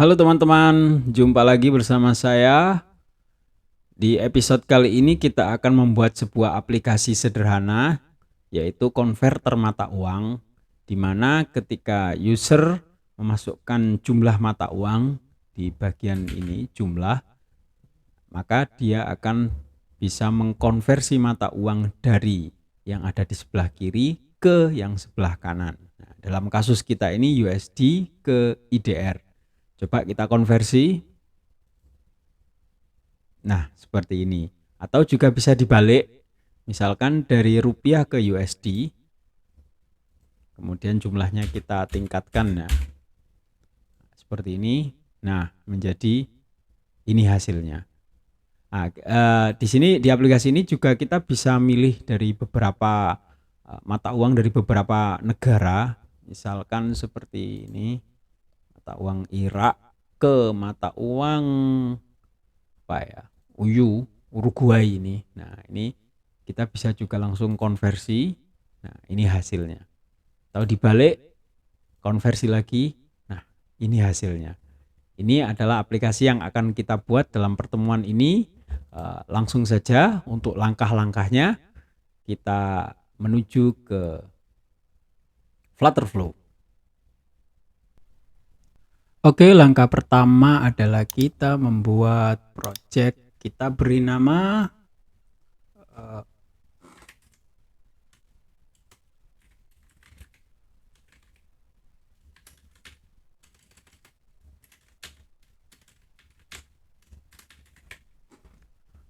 Halo teman-teman, jumpa lagi bersama saya. Di episode kali ini kita akan membuat sebuah aplikasi sederhana, yaitu konverter mata uang, di mana ketika user memasukkan jumlah mata uang di bagian ini, jumlah, maka dia akan bisa mengkonversi mata uang dari yang ada di sebelah kiri ke yang sebelah kanan. Nah, dalam kasus kita ini USD ke IDR. Coba kita konversi. Nah, seperti ini. Atau juga bisa dibalik, misalkan dari rupiah ke USD, kemudian jumlahnya kita tingkatkan. Nah, seperti ini. Nah, menjadi ini hasilnya. Nah, di sini di aplikasi ini juga kita bisa milih dari beberapa mata uang dari beberapa negara, misalkan seperti ini, mata uang Irak ke mata uang apa ya, Uruguay ini. Nah, ini kita bisa juga langsung konversi. Nah, ini hasilnya. Atau dibalik, konversi lagi. Nah, ini hasilnya. Ini adalah aplikasi yang akan kita buat dalam pertemuan ini. Langsung saja untuk langkah-langkahnya kita menuju ke Flutterflow. Oke, langkah pertama adalah kita membuat project. Kita beri nama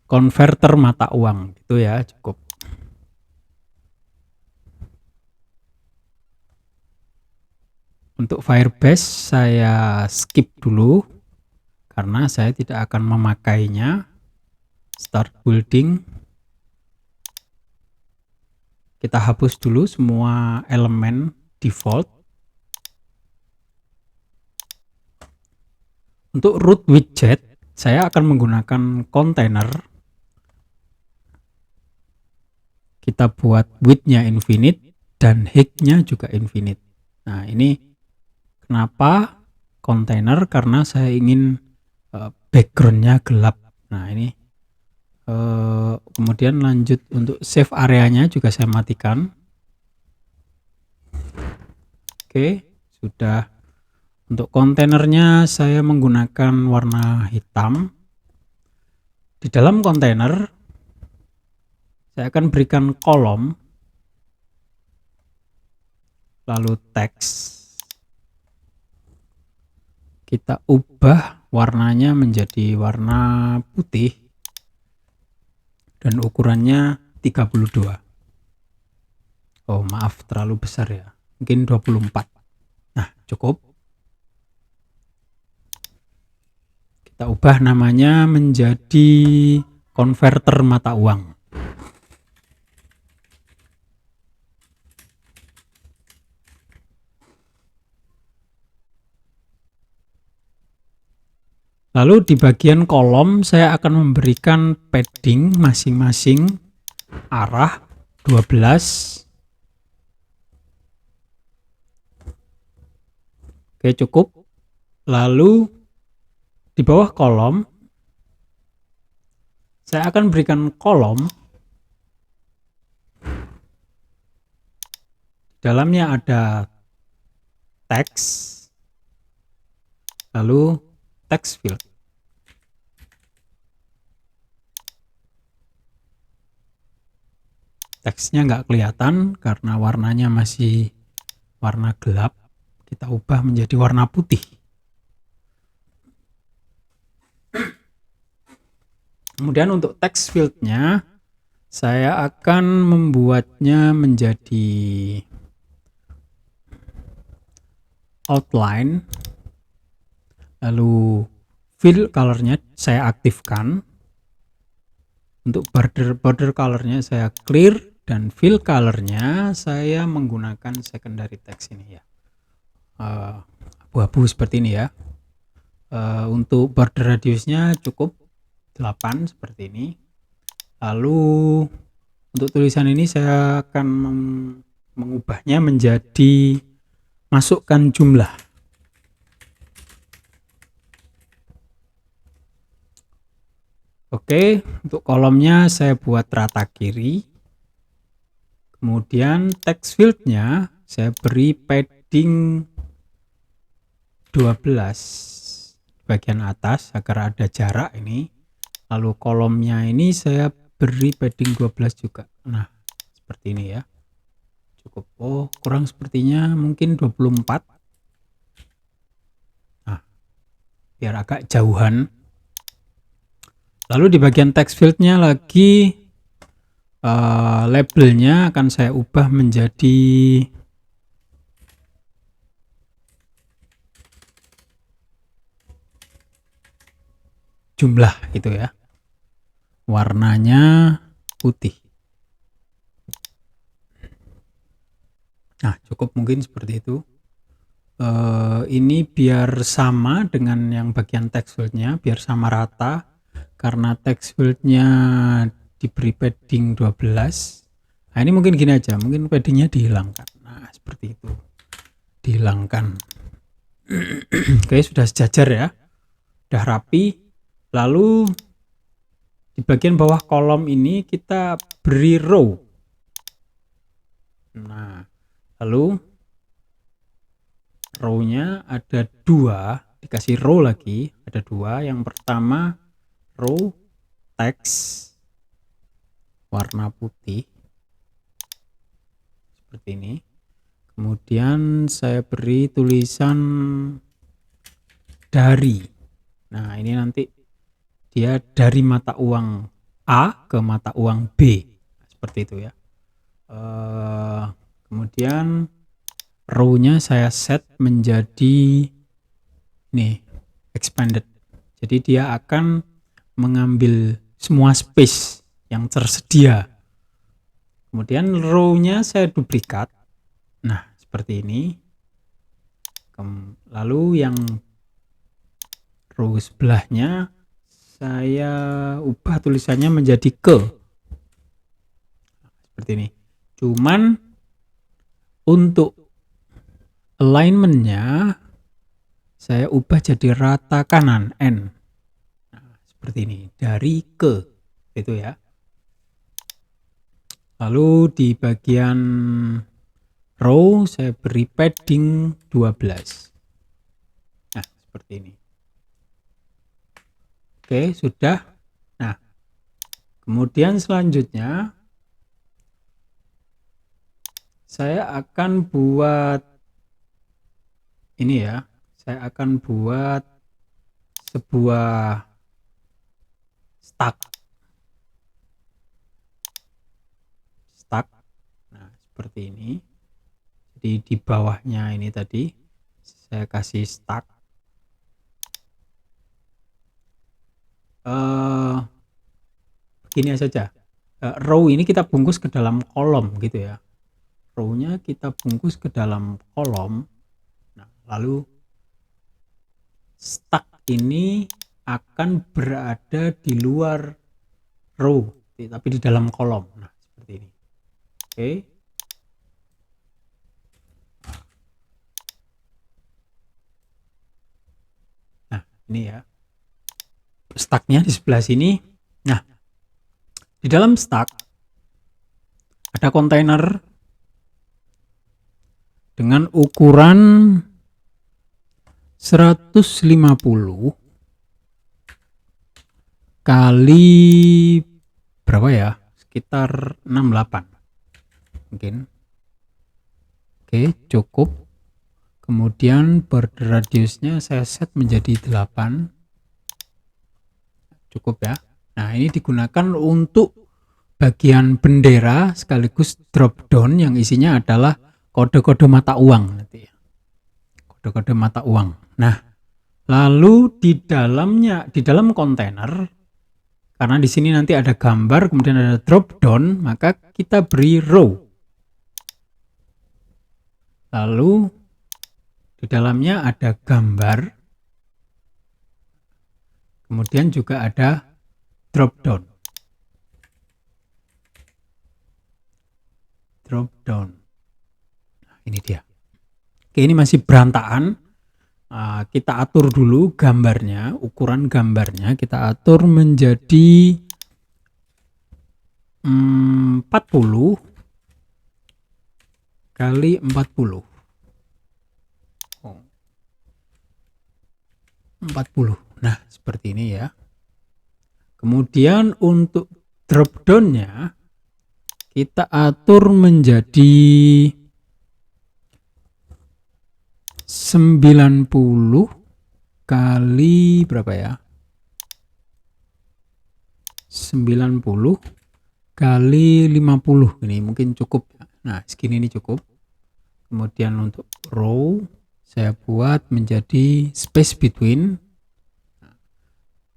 konverter mata uang, gitu ya, cukup. Untuk Firebase saya skip dulu karena saya tidak akan memakainya. Start building. Kita hapus dulu semua elemen default. Untuk root widget, saya akan menggunakan container. Kita buat width-nya infinite dan height-nya juga infinite. Nah, ini kenapa container? Karena saya ingin background-nya gelap. Nah, ini kemudian lanjut untuk save areanya juga saya matikan. Oke, sudah. Untuk kontainernya saya menggunakan warna hitam. Di dalam kontainer saya akan berikan kolom, lalu teks. Kita ubah warnanya menjadi warna putih dan ukurannya 32. Oh, maaf, terlalu besar ya. Mungkin 24. Nah, cukup. Kita ubah namanya menjadi konverter mata uang. Lalu di bagian kolom saya akan memberikan padding masing-masing arah 12. Oke, cukup. Lalu di bawah kolom saya akan berikan kolom. Dalamnya ada teks, lalu text field. Teksnya nggak kelihatan karena warnanya masih warna gelap. Kita ubah menjadi warna putih. Kemudian untuk text field-nya saya akan membuatnya menjadi outline. Lalu fill color-nya saya aktifkan. Untuk border color-nya saya clear dan fill color-nya saya menggunakan secondary text ini ya. Abu-abu seperti ini ya. Untuk border radiusnya cukup 8 seperti ini. Lalu untuk tulisan ini saya akan mengubahnya menjadi masukkan jumlah. Oke, untuk kolomnya saya buat rata kiri. Kemudian text fieldnya saya beri padding 12 bagian atas agar ada jarak ini. Lalu kolomnya ini saya beri padding 12 juga. Nah, seperti ini ya. Cukup. Oh, kurang sepertinya mungkin 24. Nah, biar agak jauhan. Lalu di bagian text fieldnya lagi labelnya akan saya ubah menjadi jumlah gitu ya. Warnanya putih. Nah, cukup mungkin seperti itu. Ini biar sama dengan yang bagian text fieldnya, biar sama rata. Karena text fieldnya diberi padding 12. Nah, ini mungkin gini aja, mungkin paddingnya dihilangkan. Nah, seperti itu. Dihilangkan. Oke, sudah sejajar ya. Sudah rapi. Lalu di bagian bawah kolom ini kita beri row. Nah, lalu row-nya ada 2, dikasih row lagi, ada 2. Yang pertama row text warna putih seperti ini. Kemudian saya beri tulisan dari. Nah, ini nanti dia dari mata uang A ke mata uang B, seperti itu ya. Kemudian row-nya saya set menjadi nih expanded. Jadi dia akan mengambil semua space yang tersedia. Kemudian row-nya saya duplikat. Nah, seperti ini. Lalu yang row sebelahnya saya ubah tulisannya menjadi ke. Seperti ini. Cuman untuk alignment-nya saya ubah jadi rata kanan N. Nah, seperti ini, dari ke itu ya. Lalu di bagian row saya beri padding 12. Nah, seperti ini. Oke, sudah. Nah, kemudian selanjutnya saya akan buat ini ya. Saya akan buat sebuah stack. Nah, seperti ini. Jadi di bawahnya ini tadi saya kasih stack. Begini saja. Row ini kita bungkus ke dalam kolom gitu ya. Row-nya kita bungkus ke dalam kolom. Nah, lalu stack ini akan berada di luar row, tapi di dalam kolom. Nah, seperti ini. Oke. Nah, ini ya. Stacknya di sebelah sini. Nah, di dalam stack ada kontainer dengan ukuran 150 kali berapa ya? Sekitar 68 mungkin. Oke, cukup. Kemudian border radiusnya saya set menjadi 8. Cukup ya. Nah, ini digunakan untuk bagian bendera sekaligus drop down yang isinya adalah kode-kode mata uang nanti ya. Kode-kode mata uang. Nah, lalu di dalam kontainer, karena di sini nanti ada gambar kemudian ada drop down, maka kita beri row. Lalu di dalamnya ada gambar. Kemudian juga ada drop down. Drop down. Nah, ini dia. Oke, ini masih berantakan kita atur dulu gambarnya, ukuran gambarnya kita atur menjadi 40 kali 40. 40. Nah, seperti ini ya. Kemudian untuk drop down-nya kita atur menjadi 90 kali berapa ya? 90 kali 50. Ini mungkin cukup. Nah, segini ini cukup. Kemudian untuk row saya buat menjadi space between.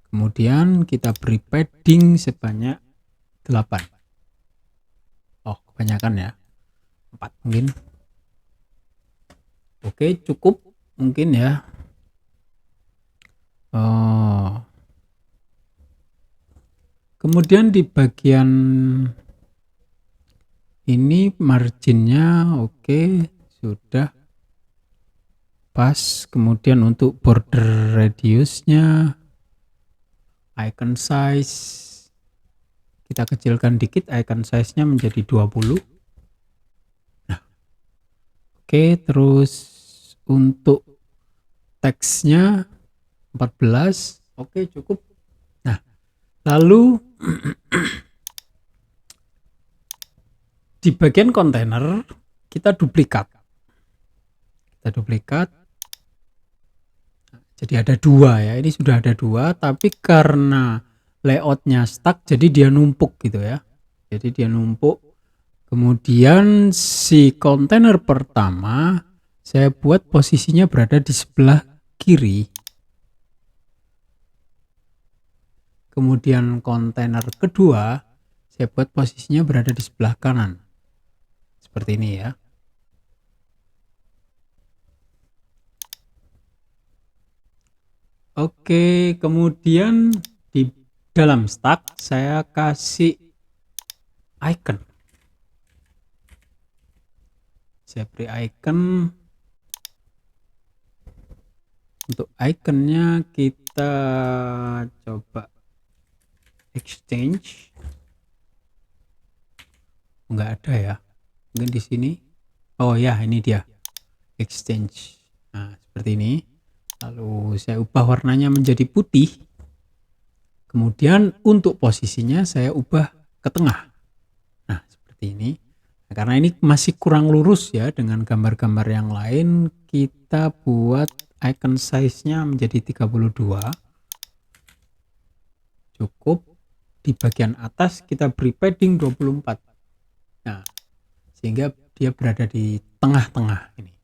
Kemudian kita beri padding sebanyak 8. Oh, kebanyakan ya. 4 mungkin. Oke, cukup mungkin ya. Kemudian di bagian ini marginnya oke, sudah pas. Kemudian untuk border radiusnya, icon size kita kecilkan dikit, icon size-nya menjadi 20. Nah, oke, terus untuk teksnya 14. Oke, cukup. Nah, lalu di bagian kontainer kita duplikat. Jadi ada 2 ya. Ini sudah ada 2, tapi karena layoutnya stuck jadi dia numpuk gitu ya. Jadi dia numpuk. Kemudian si kontainer pertama saya buat posisinya berada di sebelah kiri. Kemudian kontainer kedua saya buat posisinya berada di sebelah kanan. Seperti ini ya. Oke, kemudian di dalam stack saya kasih icon. Saya beri icon. Untuk iconnya kita coba exchange. Enggak ada ya. Mungkin di sini. Oh ya, ini dia. Exchange. Nah, seperti ini. Lalu saya ubah warnanya menjadi putih. Kemudian untuk posisinya saya ubah ke tengah. Nah, seperti ini. Nah, karena ini masih kurang lurus ya dengan gambar-gambar yang lain, kita buat icon size-nya menjadi 32. Cukup. Di bagian atas kita beri padding 24. Nah, sehingga dia berada di tengah-tengah ini.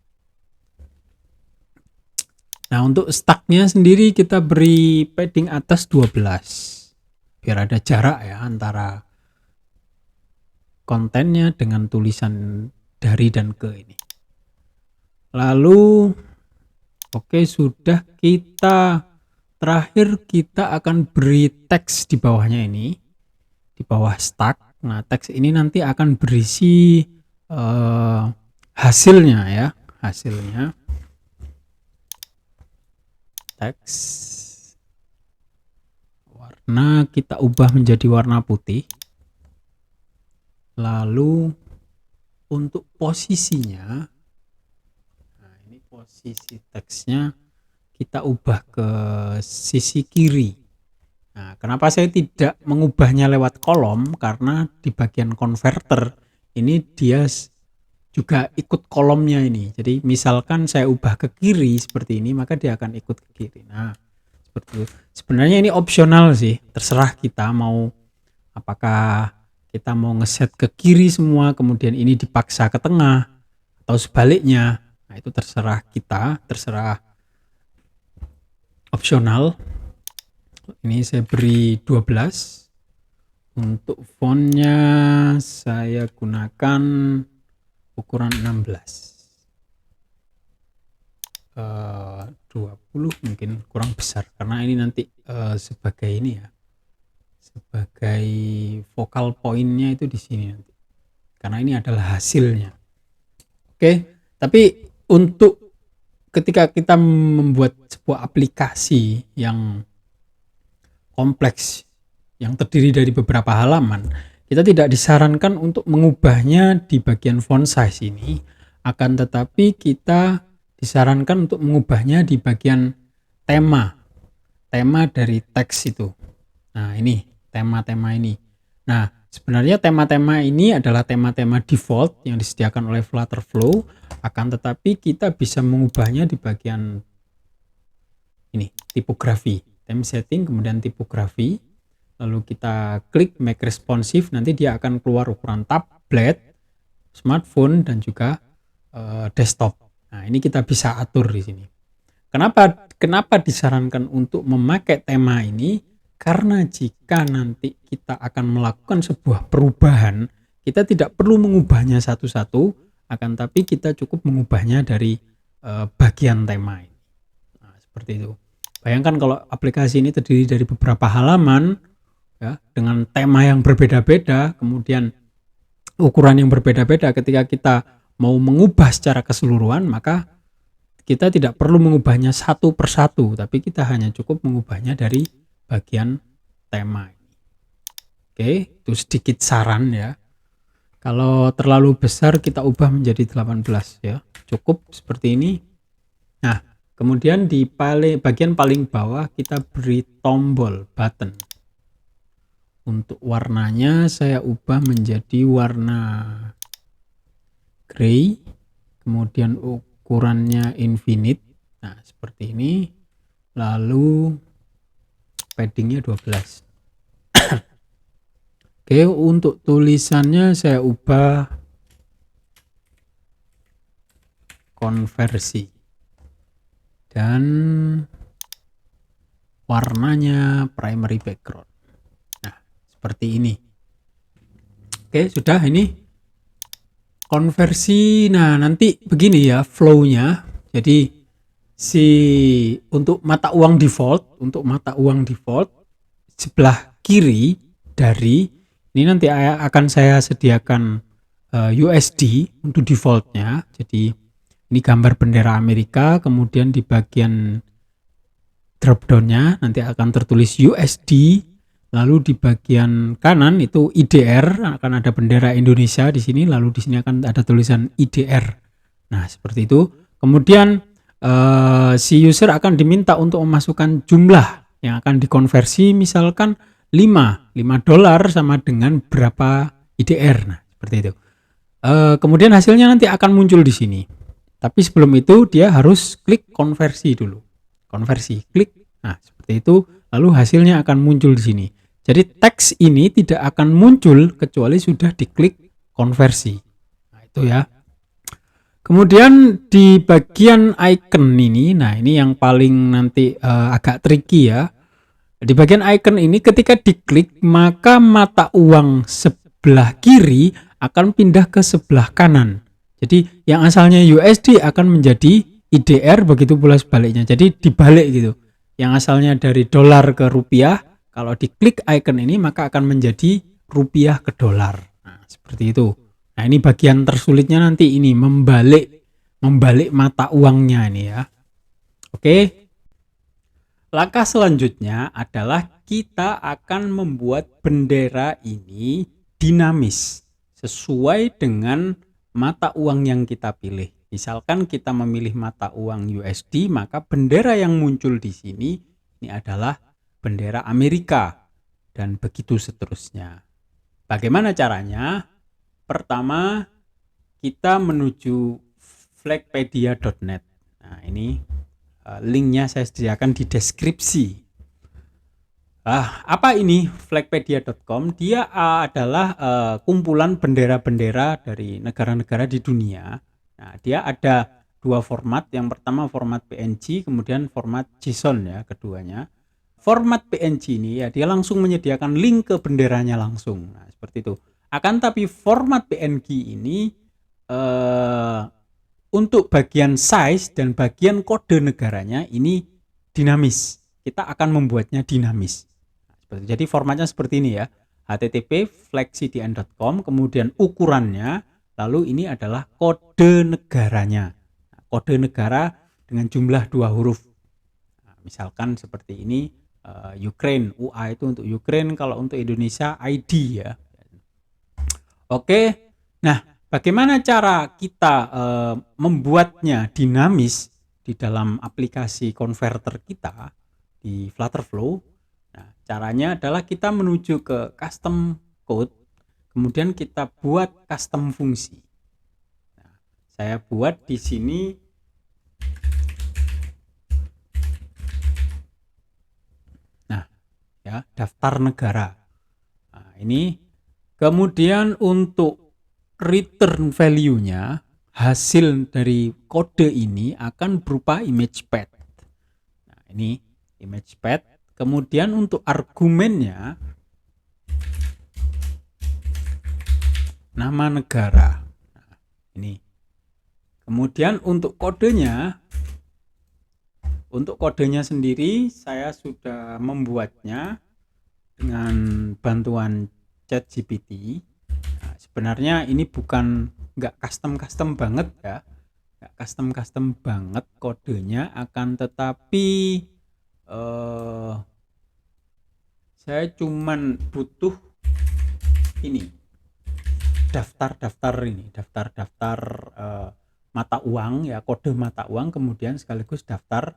Nah, untuk stacknya sendiri kita beri padding atas 12 biar ada jarak ya antara kontennya dengan tulisan dari dan ke ini. Lalu oke, sudah. Terakhir kita akan beri teks di bawahnya ini, di bawah stack. Nah, teks ini nanti akan berisi hasilnya ya, hasilnya. Teks warna kita ubah menjadi warna putih. Lalu untuk posisinya, nah ini posisi teksnya kita ubah ke sisi kiri. Nah, kenapa saya tidak mengubahnya lewat kolom? Karena di bagian converter ini dia juga ikut kolomnya ini. Jadi misalkan saya ubah ke kiri seperti ini, maka dia akan ikut ke kiri. Nah, seperti itu. Sebenarnya ini opsional sih, terserah kita mau, apakah kita mau ngeset ke kiri semua, kemudian ini dipaksa ke tengah, atau sebaliknya. Nah, itu terserah kita, terserah, opsional. Ini saya beri 12. Untuk fontnya saya gunakan ukuran 16. 20 mungkin kurang besar karena ini nanti sebagai ini ya, sebagai focal pointnya itu di sini nanti, karena ini adalah hasilnya. Oke, tapi untuk ketika kita membuat sebuah aplikasi yang kompleks, yang terdiri dari beberapa halaman, kita tidak disarankan untuk mengubahnya di bagian font size ini, akan tetapi kita disarankan untuk mengubahnya di bagian tema dari teks itu. Nah, ini tema-tema ini. Nah, sebenarnya tema-tema ini adalah tema-tema default yang disediakan oleh Flutterflow, akan tetapi kita bisa mengubahnya di bagian ini, tipografi, theme setting, kemudian tipografi. Lalu kita klik make responsive, nanti dia akan keluar ukuran tablet, smartphone, dan juga desktop. Nah, ini kita bisa atur di sini. Kenapa disarankan untuk memakai tema ini? Karena jika nanti kita akan melakukan sebuah perubahan, kita tidak perlu mengubahnya satu-satu, akan tapi kita cukup mengubahnya dari bagian tema ini. Nah, seperti itu. Bayangkan kalau aplikasi ini terdiri dari beberapa halaman, ya, dengan tema yang berbeda-beda, kemudian ukuran yang berbeda-beda. Ketika kita mau mengubah secara keseluruhan, maka kita tidak perlu mengubahnya satu persatu, tapi kita hanya cukup mengubahnya dari bagian tema ini. Oke, itu sedikit saran ya. Kalau terlalu besar kita ubah menjadi 18 ya. Cukup seperti ini. Nah, kemudian di bagian paling bawah kita beri tombol button. Untuk warnanya saya ubah menjadi warna gray. Kemudian ukurannya infinite. Nah, seperti ini. Lalu paddingnya 12. Oke, untuk tulisannya saya ubah konversi. Dan warnanya primary background. Nah, seperti ini. Oke, sudah ini. Konversi, nah nanti begini ya flow-nya. Jadi untuk mata uang default sebelah kiri dari ini nanti akan saya sediakan USD untuk defaultnya. Jadi ini gambar bendera Amerika, kemudian di bagian dropdownnya nanti akan tertulis USD. Lalu di bagian kanan itu IDR, akan ada bendera Indonesia di sini, lalu di sini akan ada tulisan IDR. Nah, seperti itu. Kemudian si user akan diminta untuk memasukkan jumlah yang akan dikonversi, misalkan $5 sama dengan berapa IDR. Nah, seperti itu. Kemudian hasilnya nanti akan muncul di sini. Tapi sebelum itu dia harus klik konversi dulu. Konversi, klik. Nah, seperti itu. Lalu hasilnya akan muncul di sini. Jadi teks ini tidak akan muncul kecuali sudah diklik konversi. Nah, itu ya. Kemudian di bagian icon ini, nah ini yang paling nanti agak tricky ya. Di bagian icon ini ketika diklik, maka mata uang sebelah kiri akan pindah ke sebelah kanan. Jadi yang asalnya USD akan menjadi IDR, begitu pula sebaliknya. Jadi dibalik gitu. Yang asalnya dari dolar ke rupiah, kalau diklik icon ini maka akan menjadi rupiah ke dolar. Nah, seperti itu. Nah, ini bagian tersulitnya nanti ini membalik mata uangnya ini ya. Oke. Langkah selanjutnya adalah kita akan membuat bendera ini dinamis sesuai dengan mata uang yang kita pilih. Misalkan kita memilih mata uang USD, maka bendera yang muncul di sini ini adalah bendera Amerika, dan begitu seterusnya. Bagaimana caranya? Pertama, kita menuju flagpedia.net. Nah, ini linknya saya sediakan di deskripsi. Apa ini flagpedia.com? Dia adalah kumpulan bendera-bendera dari negara-negara di dunia. Nah, dia ada dua format. Yang pertama format PNG, kemudian format JSON ya, keduanya. Format PNG ini ya dia langsung menyediakan link ke benderanya langsung. Nah, seperti itu. Akan tapi format PNG ini untuk bagian size dan bagian kode negaranya ini dinamis. Kita akan membuatnya dinamis. Jadi formatnya seperti ini ya. http flagcdn.com, kemudian ukurannya, lalu ini adalah kode negaranya. Kode negara dengan jumlah 2 huruf. Nah, misalkan seperti ini, Ukraine, UA itu untuk Ukraine, kalau untuk Indonesia ID ya. Oke, nah bagaimana cara kita membuatnya dinamis di dalam aplikasi converter kita di Flutterflow? Nah, caranya adalah kita menuju ke custom code, kemudian kita buat custom fungsi. Nah, saya buat di sini ya, daftar negara. Nah, ini kemudian untuk return value-nya, hasil dari kode ini akan berupa image path. Nah, ini image path. Kemudian untuk argumennya nama negara. Nah, ini. Kemudian untuk kodenya sendiri saya sudah membuatnya dengan bantuan ChatGPT. Nah, sebenarnya ini nggak custom banget ya, nggak custom banget kodenya, akan tetapi saya cuman butuh ini daftar mata uang ya, kode mata uang, kemudian sekaligus daftar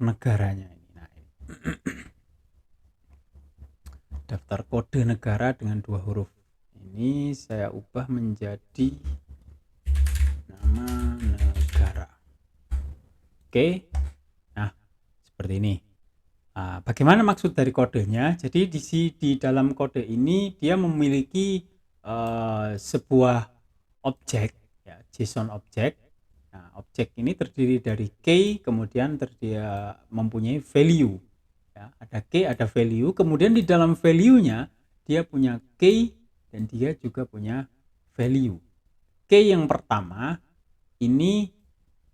negaranya ini. Nah, ini. Daftar kode negara dengan 2 huruf. Ini saya ubah menjadi nama negara. Oke. Nah, seperti ini. Nah, bagaimana maksud dari kodenya? Jadi di dalam kode ini dia memiliki sebuah objek ya, JSON objek. Nah, objek ini terdiri dari key, kemudian dia mempunyai value. Ya, ada key, ada value. Kemudian di dalam value-nya dia punya key dan dia juga punya value. Key yang pertama ini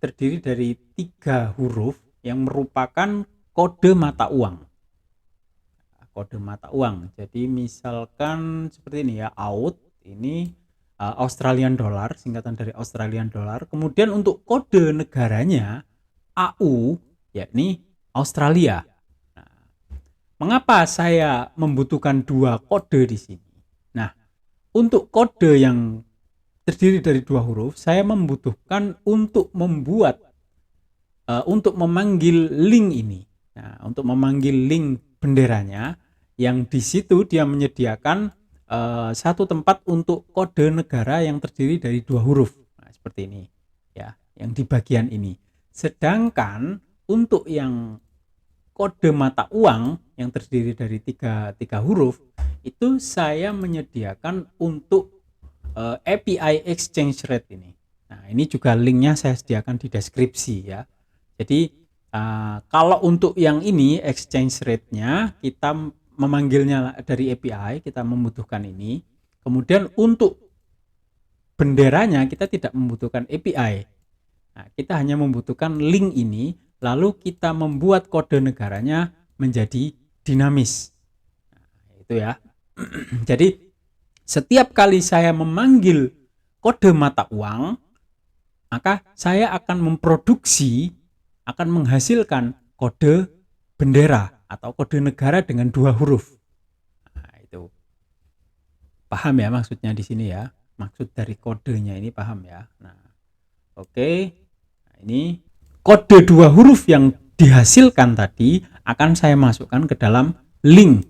terdiri dari 3 huruf yang merupakan kode mata uang. Kode mata uang. Jadi misalkan seperti ini ya, AUD ini Australian dollar, singkatan dari Australian dollar. Kemudian untuk kode negaranya AU, yakni Australia. Nah, mengapa saya membutuhkan 2 kode di sini? Nah, untuk kode yang terdiri dari 2 huruf, saya membutuhkan untuk untuk memanggil link ini. Nah, untuk memanggil link benderanya, yang di situ dia menyediakan satu tempat untuk kode negara yang terdiri dari 2 huruf. Nah, seperti ini ya, yang di bagian ini. Sedangkan untuk yang kode mata uang yang terdiri dari tiga huruf itu saya menyediakan untuk API exchange rate ini. Nah, ini juga linknya saya sediakan di deskripsi ya. Jadi kalau untuk yang ini exchange rate-nya kita memanggilnya dari API, kita membutuhkan ini. Kemudian untuk benderanya kita tidak membutuhkan API. Nah, kita hanya membutuhkan link ini, lalu kita membuat kode negaranya menjadi dinamis. Nah, itu ya. Jadi setiap kali saya memanggil kode mata uang, maka saya akan menghasilkan kode bendera atau kode negara dengan 2 huruf. Nah, itu. Paham ya maksudnya di sini ya? Maksud dari kodenya ini paham ya? Nah, oke. Nah, ini kode 2 huruf yang dihasilkan tadi akan saya masukkan ke dalam link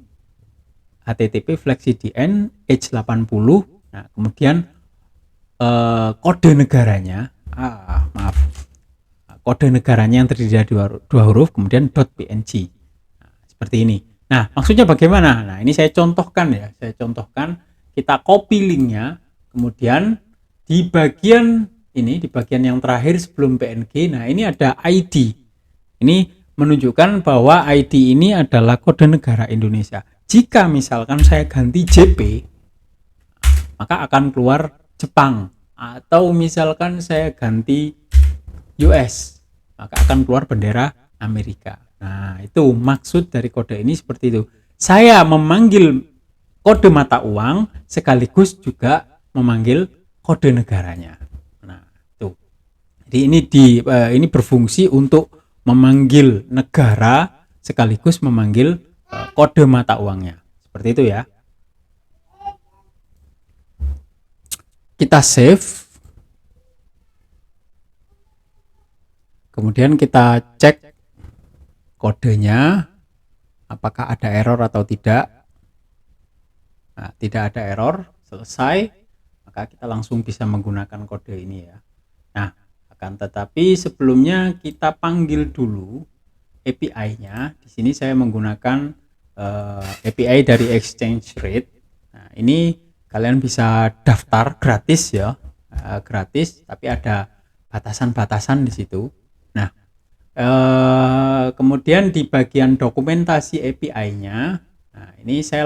HTTP FlexiDN H80. Nah, kemudian kode negaranya, kode negaranya yang terdiri dari 2 huruf, kemudian .png. Seperti ini. Nah, maksudnya bagaimana? Nah, ini saya contohkan ya. Saya contohkan, kita copy linknya, kemudian di bagian ini, di bagian yang terakhir sebelum PNG, nah ini ada ID. Ini menunjukkan bahwa ID ini adalah kode negara Indonesia. Jika misalkan saya ganti JP, maka akan keluar Jepang. Atau misalkan saya ganti US, maka akan keluar bendera Amerika. Nah, itu maksud dari kode ini seperti itu. Saya memanggil kode mata uang sekaligus juga memanggil kode negaranya. Nah, Jadi ini berfungsi untuk memanggil negara sekaligus memanggil kode mata uangnya. Seperti itu ya. Kita save. Kemudian kita cek kodenya apakah ada error atau tidak. Nah, tidak ada error, selesai, maka kita langsung bisa menggunakan kode ini ya. Nah, akan tetapi sebelumnya kita panggil dulu API-nya. Di sini saya menggunakan API dari exchange rate. Nah, ini kalian bisa daftar gratis ya, gratis, tapi ada batasan-batasan di situ. Nah, kemudian di bagian dokumentasi API-nya, nah ini saya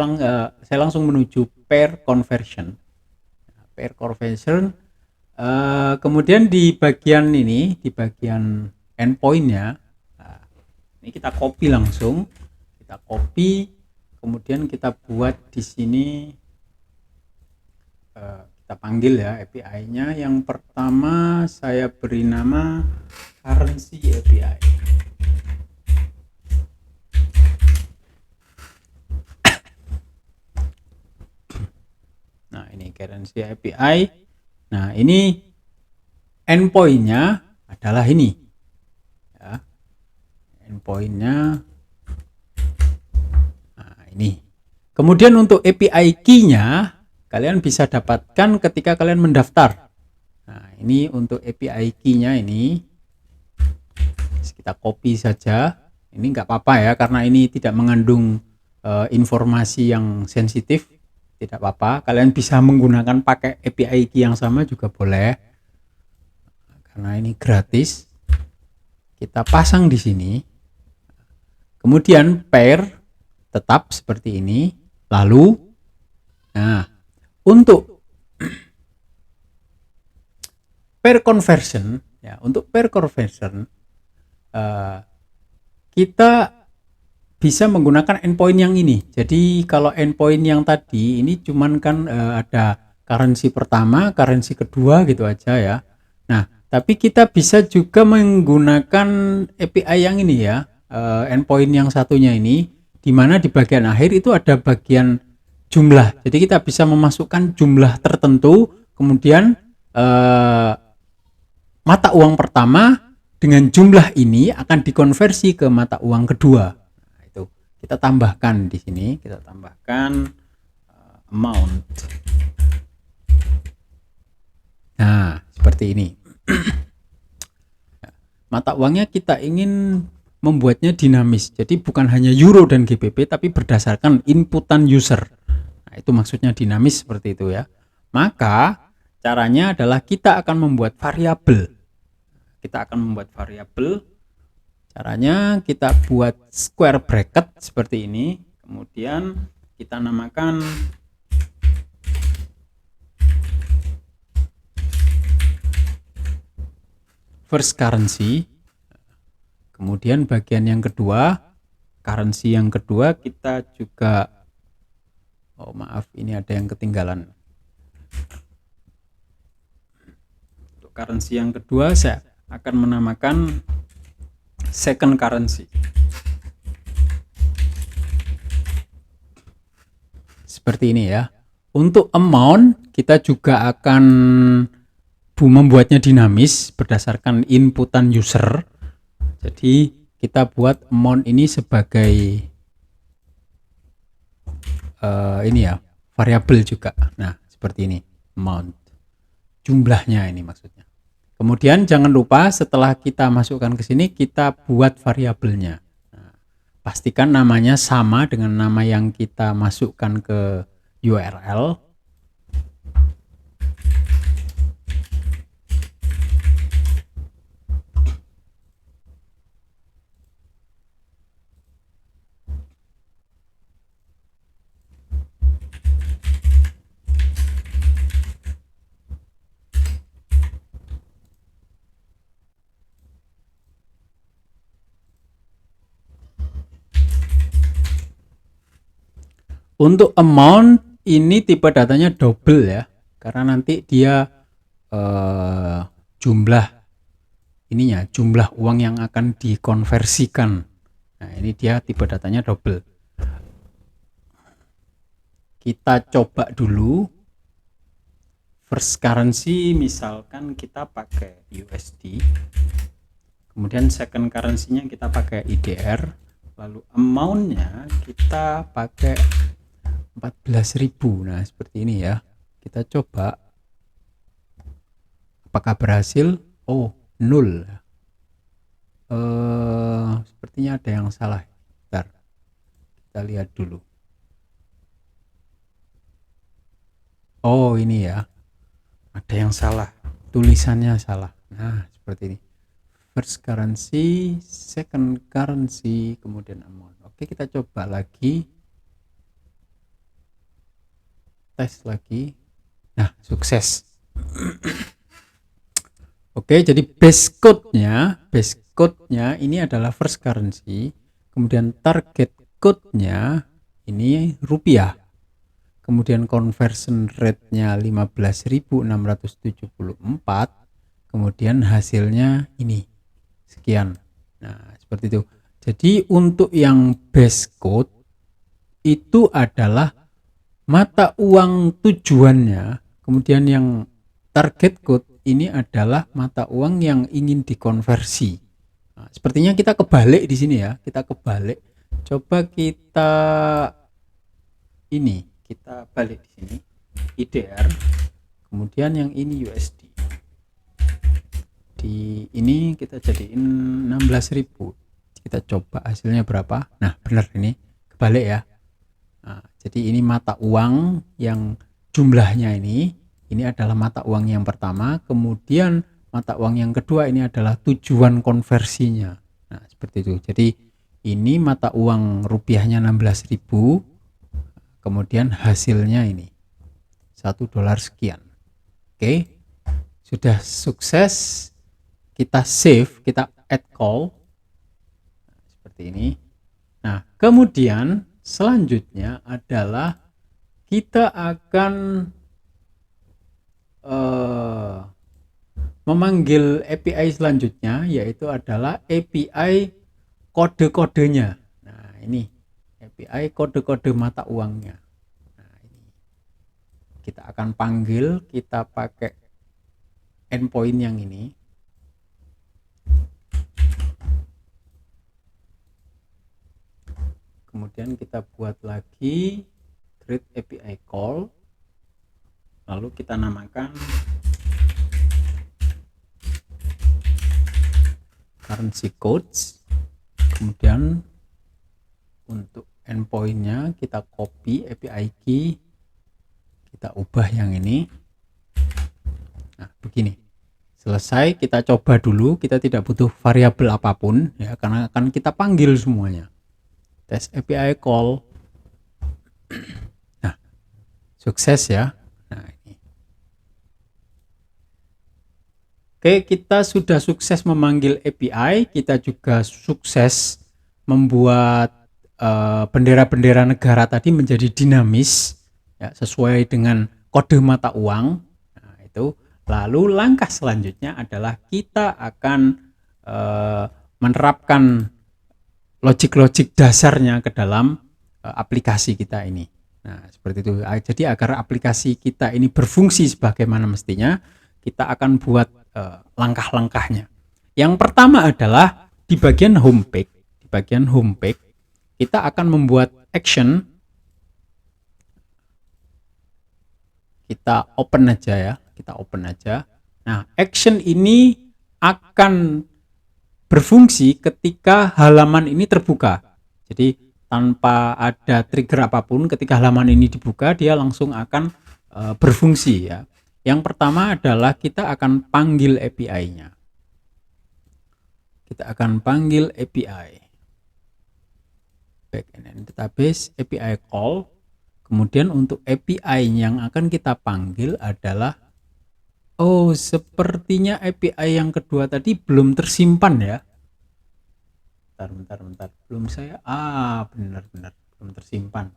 langsung menuju pair conversion. Pair conversion. Kemudian di bagian ini, di bagian endpoint-nya, nah, ini kita copy langsung, kita copy, kemudian kita buat di sini, kita panggil ya API-nya. Yang pertama saya beri nama currency API. Nah, ini currency API. Nah, ini endpoint-nya adalah ini. Ya. Endpoint-nya. Nah, ini. Kemudian untuk API key-nya kalian bisa dapatkan ketika kalian mendaftar. Nah, ini untuk API key-nya ini. Kita copy saja. Ini nggak apa-apa ya, karena ini tidak mengandung informasi yang sensitif. Tidak apa-apa, kalian bisa menggunakan pakai API key yang sama juga boleh, karena ini gratis. Kita pasang di sini, kemudian pair tetap seperti ini. Lalu, nah untuk pair conversion ya, untuk pair conversion kita bisa menggunakan endpoint yang ini. Jadi kalau endpoint yang tadi ini cuman kan ada currency pertama, currency kedua gitu aja ya. Nah, tapi kita bisa juga menggunakan API yang ini ya, endpoint yang satunya ini, di mana di bagian akhir itu ada bagian jumlah. Jadi kita bisa memasukkan jumlah tertentu, kemudian mata uang pertama dengan jumlah ini akan dikonversi ke mata uang kedua. Kita tambahkan di sini, kita tambahkan amount. Nah, seperti ini. Mata uangnya kita ingin membuatnya dinamis. Jadi bukan hanya euro dan GBP, tapi berdasarkan inputan user. Nah, itu maksudnya dinamis seperti itu ya. Maka caranya adalah kita akan membuat variabel. Kita akan membuat variabel. Caranya kita buat square bracket seperti ini, kemudian kita namakan first currency. Kemudian bagian yang kedua, currency yang kedua kita juga, oh maaf ini ada yang ketinggalan. Untuk currency yang kedua saya akan menamakan second currency. Seperti ini ya. Untuk amount kita juga akan membuatnya dinamis berdasarkan inputan user. Jadi kita buat amount ini sebagai ini ya, variabel juga. Nah, seperti ini, amount. Jumlahnya ini maksudnya. Kemudian jangan lupa setelah kita masukkan ke sini kita buat variabelnya. Nah, pastikan namanya sama dengan nama yang kita masukkan ke URL. Untuk amount ini tipe datanya double ya, karena nanti dia jumlah ininya, jumlah uang yang akan dikonversikan. Nah, ini dia tipe datanya double. Kita coba dulu first currency, misalkan kita pakai USD, kemudian second currency-nya kita pakai IDR, lalu amount-nya kita pakai 14.000. Nah, seperti ini ya. Kita coba apakah berhasil. Oh, 0. Sepertinya ada yang salah. Bentar, kita lihat dulu. Oh, ini ya, ada yang salah, tulisannya salah. Nah, seperti ini, first currency, second currency, kemudian amount. Oke, kita coba lagi, tes lagi. Nah, sukses. Oke, jadi base code-nya ini adalah first currency, kemudian target code-nya ini rupiah, kemudian conversion rate-nya 15.674, kemudian hasilnya ini sekian. Nah, seperti itu. Jadi untuk yang base code itu adalah mata uang tujuannya, kemudian yang target code ini adalah mata uang yang ingin dikonversi. Nah, sepertinya kita kebalik di sini ya, kita kebalik. Coba kita balik di sini, IDR, kemudian yang ini USD. Di ini kita jadiin 16.000. Kita coba hasilnya berapa. Nah, benar, ini kebalik ya. Nah, jadi ini mata uang yang jumlahnya ini adalah mata uang yang pertama, kemudian mata uang yang kedua ini adalah tujuan konversinya. Nah, seperti itu. Jadi ini mata uang rupiahnya 16.000, kemudian hasilnya ini $1 sekian. Oke, sudah sukses. Kita save, kita add call. Nah, seperti ini. Nah, kemudian selanjutnya adalah kita akan memanggil API selanjutnya, yaitu adalah API kode-kodenya. Nah, ini API kode-kode mata uangnya. Nah, ini kita akan panggil, kita pakai endpoint yang ini. Kemudian kita buat lagi create API call, lalu kita namakan currency codes. Kemudian untuk endpointnya kita copy API key, kita ubah yang ini. Nah, begini. Selesai, kita coba dulu, kita tidak butuh variabel apapun ya, karena akan kita panggil semuanya. Tes API call. Nah, sukses ya. Nah, ini. Oke, kita sudah sukses memanggil API, kita juga sukses membuat bendera-bendera negara tadi menjadi dinamis ya, sesuai dengan kode mata uang. Nah, itu. Lalu langkah selanjutnya adalah kita akan menerapkan logik-logik dasarnya ke dalam aplikasi kita ini. Nah, seperti itu. Jadi agar aplikasi kita ini berfungsi sebagaimana mestinya, kita akan buat langkah-langkahnya. Yang pertama adalah di bagian homepage. Di bagian homepage kita akan membuat action. Kita open aja ya. Kita open aja. Nah, action ini akan berfungsi ketika halaman ini terbuka. Jadi tanpa ada trigger apapun, ketika halaman ini dibuka, dia langsung akan berfungsi ya. Yang pertama adalah kita akan panggil API-nya. Kita akan panggil API. Backend database API call. Kemudian untuk API yang akan kita panggil adalah, oh, sepertinya API yang kedua tadi belum tersimpan ya. Bentar. Belum saya, benar, belum tersimpan.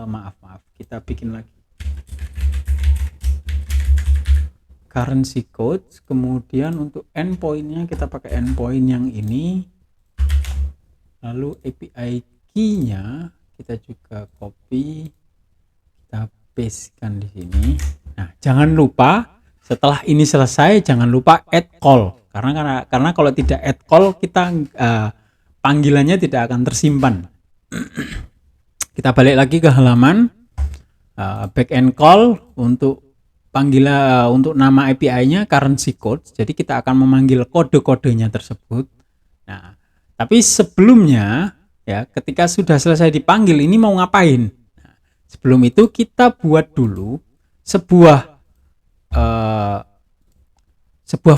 Maaf, kita bikin lagi. currency code, kemudian untuk endpointnya kita pakai endpoint yang ini, lalu API key-nya kita juga copy, kita pastekan di sini. Nah, jangan lupa setelah ini selesai jangan lupa add call, karena kalau tidak add call kita panggilannya tidak akan tersimpan. Kita balik lagi ke halaman backend call untuk panggilan untuk nama API-nya currency code. Jadi kita akan memanggil kode-kodenya tersebut. Nah, tapi sebelumnya ya, ketika sudah selesai dipanggil ini mau ngapain? Nah, sebelum itu kita buat dulu sebuah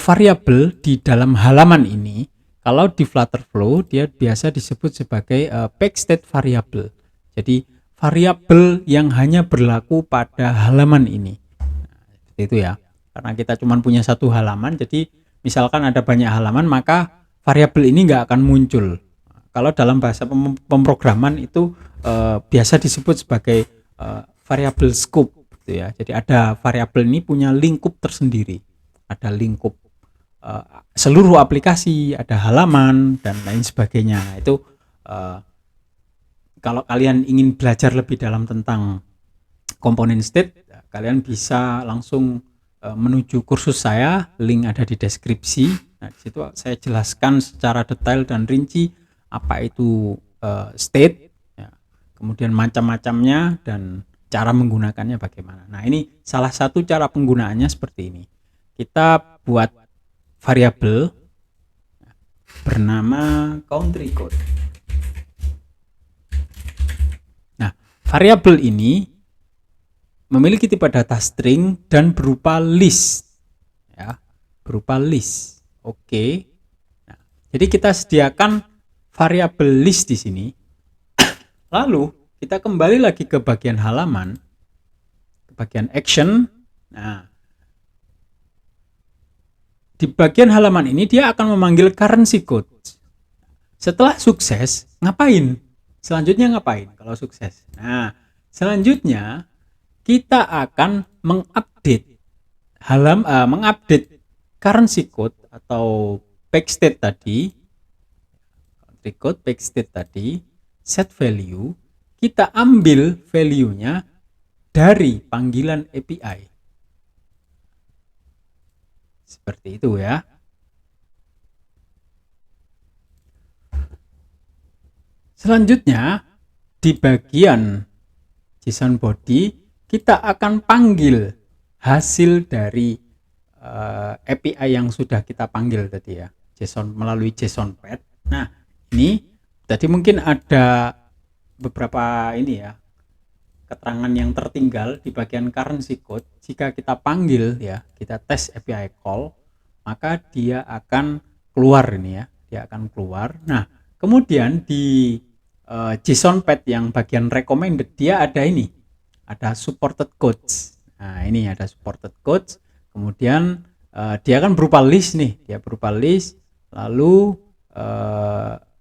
variabel di dalam halaman ini. Kalau di Flutterflow dia biasa disebut sebagai backstate variable. Jadi variabel yang hanya berlaku pada halaman ini. Nah, seperti itu ya. Karena kita cuma punya satu halaman, jadi misalkan ada banyak halaman maka variabel ini nggak akan muncul. Kalau dalam bahasa pemrograman itu biasa disebut sebagai variabel scope, gitu ya. Jadi ada variabel ini punya lingkup tersendiri, ada lingkup seluruh aplikasi, ada halaman dan lain sebagainya. Nah, itu kalau kalian ingin belajar lebih dalam tentang komponen state, kalian bisa langsung menuju kursus saya, link ada di deskripsi. Nah, di situ saya jelaskan secara detail dan rinci apa itu state, ya, kemudian macam-macamnya dan cara menggunakannya bagaimana. Nah, ini salah satu cara penggunaannya seperti ini. Kita buat variabel bernama country code. Nah, variabel ini memiliki tipe data string dan berupa list, ya, berupa list. Oke. Nah, jadi kita sediakan variabel list di sini. Lalu kita kembali lagi ke bagian halaman, ke bagian action. Nah, di bagian halaman ini dia akan memanggil currency code. Setelah sukses, ngapain? Selanjutnya ngapain kalau sukses? Nah, selanjutnya kita akan mengupdate mengupdate currency code atau backstate tadi, country code backstate tadi, set value, kita ambil value-nya dari panggilan API. Seperti itu ya. Selanjutnya di bagian JSON body kita akan panggil hasil dari API yang sudah kita panggil tadi ya, JSON melalui JSON path. Nah, ini tadi mungkin ada beberapa ini ya, keterangan yang tertinggal di bagian currency code. Jika kita panggil ya, kita tes API call, maka dia akan keluar ini ya, dia akan keluar. Nah, kemudian di JSON path yang bagian recommended dia ada ini, ada supported codes. Nah, ini ada supported codes. Kemudian dia kan berupa list nih, dia berupa list. Lalu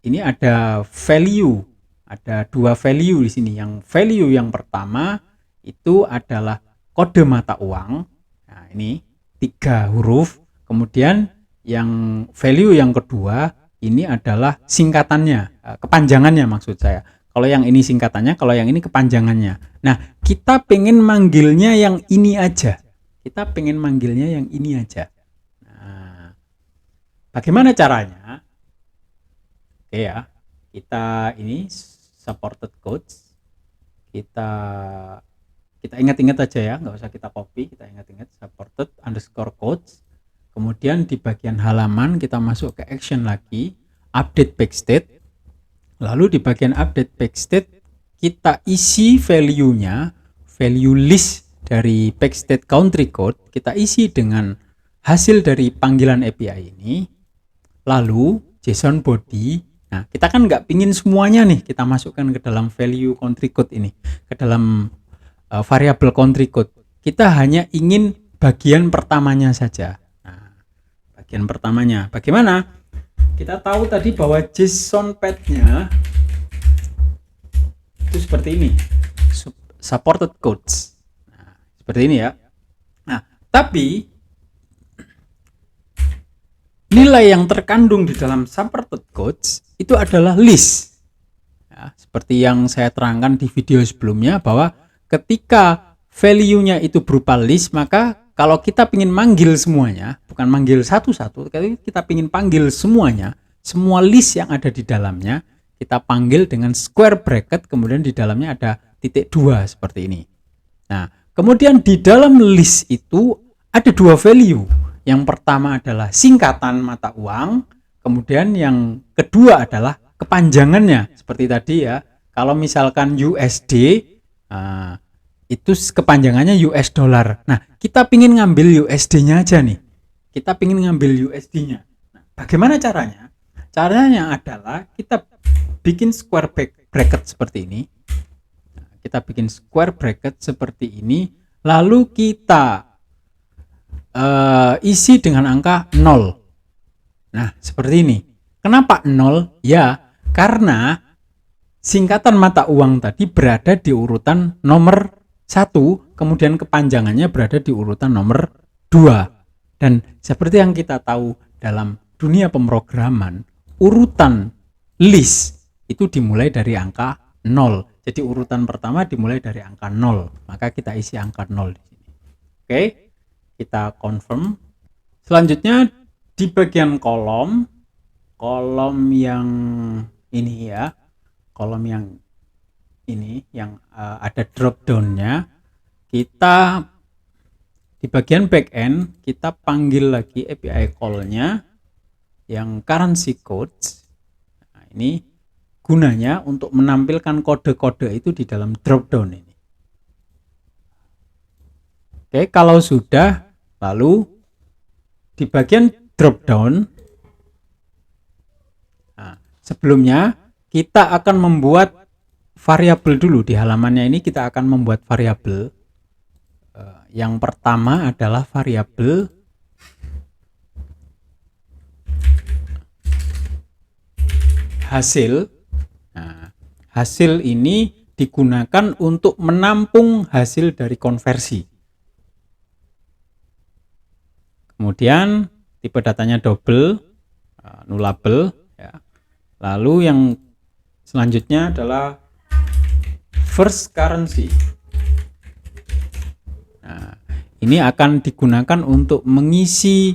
ini ada value. Ada dua value di sini. Yang value yang pertama itu adalah kode mata uang. Nah, ini 3 huruf. Kemudian yang value yang kedua ini adalah singkatannya, kepanjangannya maksud saya. Kalau yang ini singkatannya, kalau yang ini kepanjangannya. Nah, kita pengen manggilnya yang ini aja. Kita pengen manggilnya yang ini aja. Nah, bagaimana caranya? Oke ya, kita ini supported codes, kita ingat-ingat aja ya, nggak usah kita copy, kita ingat-ingat supported underscore codes. Kemudian di bagian halaman kita masuk ke action lagi, update backstate. Lalu di bagian update backstate kita isi value-nya, value list dari backstate country code, kita isi dengan hasil dari panggilan API ini. Lalu JSON body. Nah, kita kan nggak pingin semuanya nih kita masukkan ke dalam value country code ini, ke dalam variable country code. Kita hanya ingin bagian pertamanya saja. Nah, bagian pertamanya bagaimana? Kita tahu tadi bahwa JSON path-nya itu seperti ini, supported codes. Nah, seperti ini ya. Nah, tapi nilai yang terkandung di dalam supported codes itu adalah list. Ya, seperti yang saya terangkan di video sebelumnya bahwa ketika value-nya itu berupa list, maka kalau kita ingin manggil semuanya, bukan manggil satu-satu, kita ingin panggil semuanya, semua list yang ada di dalamnya, kita panggil dengan square bracket, kemudian di dalamnya ada titik 2 seperti ini. Nah, kemudian di dalam list itu ada 2 value. Yang pertama adalah singkatan mata uang, kemudian yang kedua adalah kepanjangannya. Seperti tadi ya, kalau misalkan USD, itu kepanjangannya US dollar. Nah, kita pingin ngambil USD-nya aja nih. Kita pingin ngambil USD-nya. Nah, bagaimana caranya? Caranya adalah kita bikin square bracket seperti ini. Kita bikin square bracket seperti ini, lalu kita isi dengan angka 0. Nah, seperti ini. Kenapa 0? Ya, karena singkatan mata uang tadi berada di urutan nomor 1, kemudian kepanjangannya berada di urutan nomor 2. Dan seperti yang kita tahu dalam dunia pemrograman, urutan list itu dimulai dari angka 0. Jadi urutan pertama dimulai dari angka 0, maka kita isi angka 0 di sini. Oke, kita confirm. Selanjutnya di bagian kolom yang ini ya, kolom yang ini yang ada drop down-nya, kita di bagian backend kita panggil lagi API call-nya yang currency codes. Nah, ini gunanya untuk menampilkan kode-kode itu di dalam dropdown ini. Oke, kalau sudah, lalu di bagian dropdown, nah, sebelumnya kita akan membuat variabel dulu. Di halamannya ini kita akan membuat variabel. Yang pertama adalah variabel hasil. Nah, hasil ini digunakan untuk menampung hasil dari konversi. Kemudian tipe datanya double, nullable. Ya. Lalu yang selanjutnya adalah first currency. Nah, ini akan digunakan untuk mengisi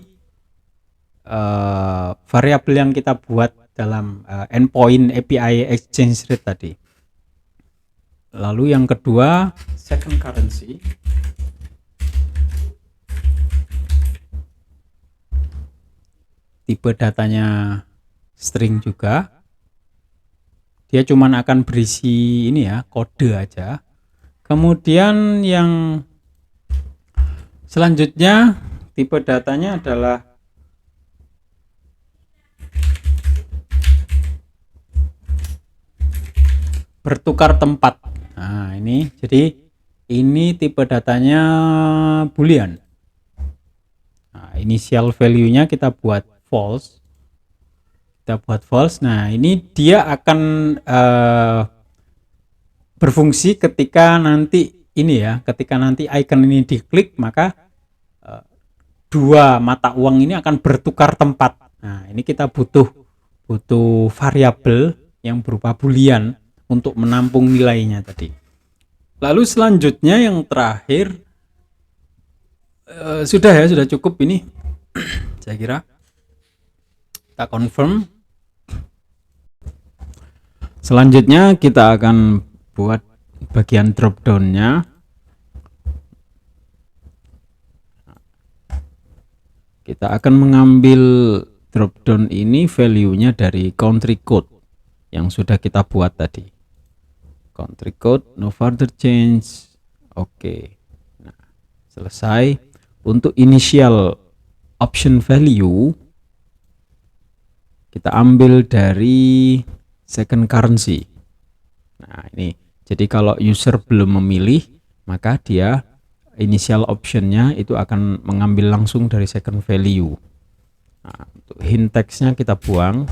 variabel yang kita buat dalam endpoint API exchange rate tadi. Lalu yang kedua second currency. Tipe datanya string juga. Dia cuma akan berisi ini ya, kode aja. Kemudian yang selanjutnya tipe datanya adalah bertukar tempat. Nah, ini jadi ini tipe datanya boolean. Nah, initial value-nya kita buat false. Nah, ini dia akan berfungsi ketika nanti ini ya, ketika nanti icon ini diklik, maka dua mata uang ini akan bertukar tempat. Nah, ini kita butuh variabel yang berupa boolean untuk menampung nilainya tadi. Lalu selanjutnya yang terakhir, sudah cukup ini saya kira. Kita confirm. Selanjutnya kita akan buat bagian drop down-nya. Kita akan mengambil drop down ini value-nya dari country code yang sudah kita buat tadi. Country code, no further change. Oke. Nah, selesai. Untuk initial option value kita ambil dari second currency. Nah, ini. Jadi kalau user belum memilih, maka dia initial optionnya itu akan mengambil langsung dari second value. Nah, untuk hint text-nya kita buang.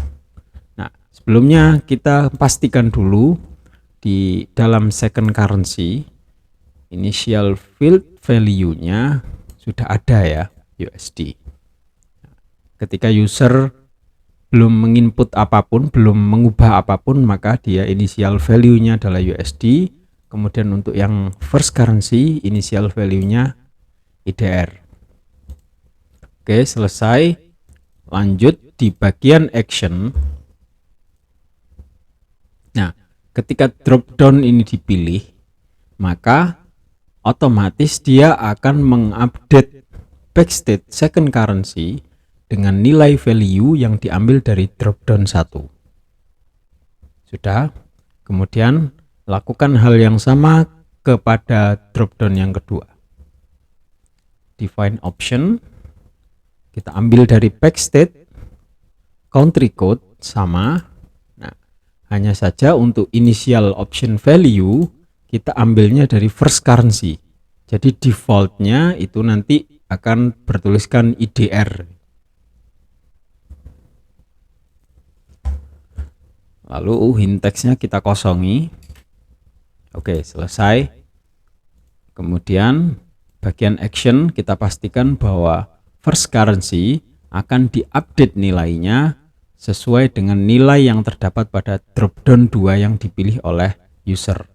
Nah, sebelumnya kita pastikan dulu di dalam second currency initial field value-nya sudah ada ya, USD. Ketika user belum menginput apapun, belum mengubah apapun, maka dia initial value-nya adalah USD. Kemudian untuk yang first currency, initial value-nya IDR. Oke, selesai. Lanjut di bagian action. Nah, ketika drop down ini dipilih, maka otomatis dia akan mengupdate backstate second currency dengan nilai value yang diambil dari drop down 1. Sudah. Kemudian lakukan hal yang sama kepada drop down yang kedua. Define option. Kita ambil dari backstate, country code sama. Nah, hanya saja untuk initial option value kita ambilnya dari first currency. Jadi defaultnya itu nanti akan bertuliskan IDR. Lalu hint text-nya kita kosongi. Oke, selesai. Kemudian bagian action kita pastikan bahwa first currency akan diupdate nilainya sesuai dengan nilai yang terdapat pada dropdown 2 yang dipilih oleh user.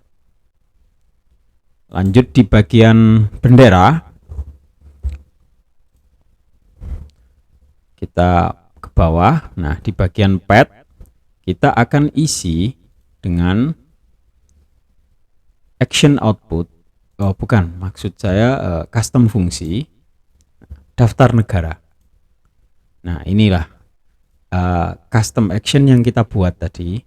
Lanjut di bagian bendera. Kita ke bawah. Nah, di bagian pad kita akan isi dengan action output. Oh, bukan, maksud saya custom fungsi daftar negara. Nah, inilah custom action yang kita buat tadi.